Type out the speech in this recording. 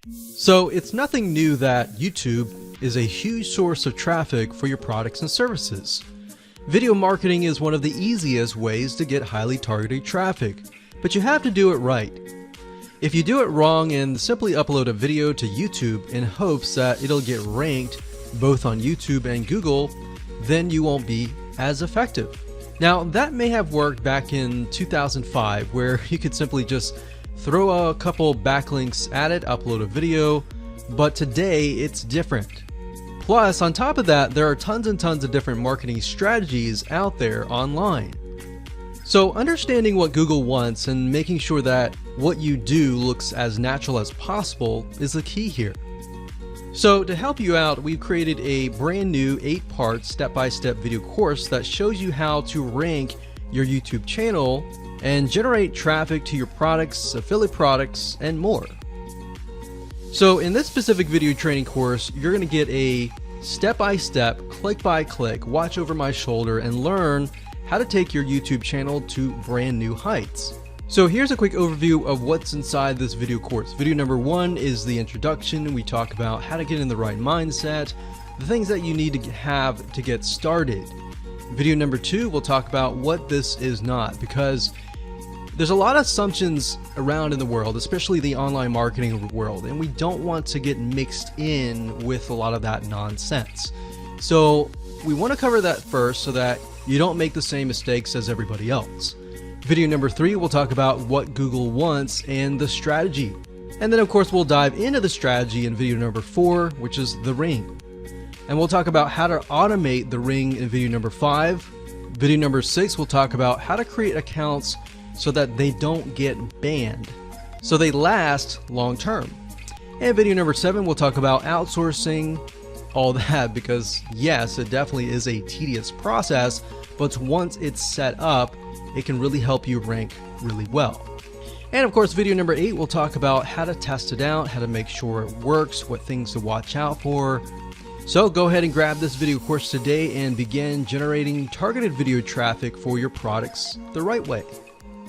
So it's nothing new that YouTube is a huge source of traffic for your products and services. Video marketing is one of the easiest ways to get highly targeted traffic, but you have to do it right. If you do it wrong and simply upload a video to YouTube in hopes that it'll get ranked both on YouTube and Google, then you won't be as effective. Now, that may have worked back in 2005, where you could simply just throw a couple backlinks at it, upload a video, but today it's different. Plus, on top of that, there are tons and tons of different marketing strategies out there online. So understanding what Google wants and making sure that what you do looks as natural as possible is the key here. So to help you out, we've created a brand new 8-part step-by-step video course that shows you how to rank your YouTube channel and generate traffic to your products, affiliate products, and more. So in this specific video training course, you're going to get a step-by-step, click-by-click, watch over my shoulder and learn how to take your YouTube channel to brand new heights. So here's a quick overview of what's inside this video course. Video number 1 is the introduction. We talk about how to get in the right mindset, the things that you need to have to get started. Video number 2, we'll talk about what this is not, because there's a lot of assumptions around in the world, especially the online marketing world, and we don't want to get mixed in with a lot of that nonsense. So we want to cover that first so that you don't make the same mistakes as everybody else. Video number 3, we'll talk about what Google wants and the strategy. And then of course we'll dive into the strategy in video number 4, which is the ring. And we'll talk about how to automate the ring in video number 5. Video number 6, we'll talk about how to create accounts so that they don't get banned, so they last long term. And video number 7, we'll talk about outsourcing all that, because yes, it definitely is a tedious process, but once it's set up, it can really help you rank really well. And of course, video number 8, we'll talk about how to test it out, how to make sure it works, what things to watch out for. So go ahead and grab this video course today and begin generating targeted video traffic for your products the right way.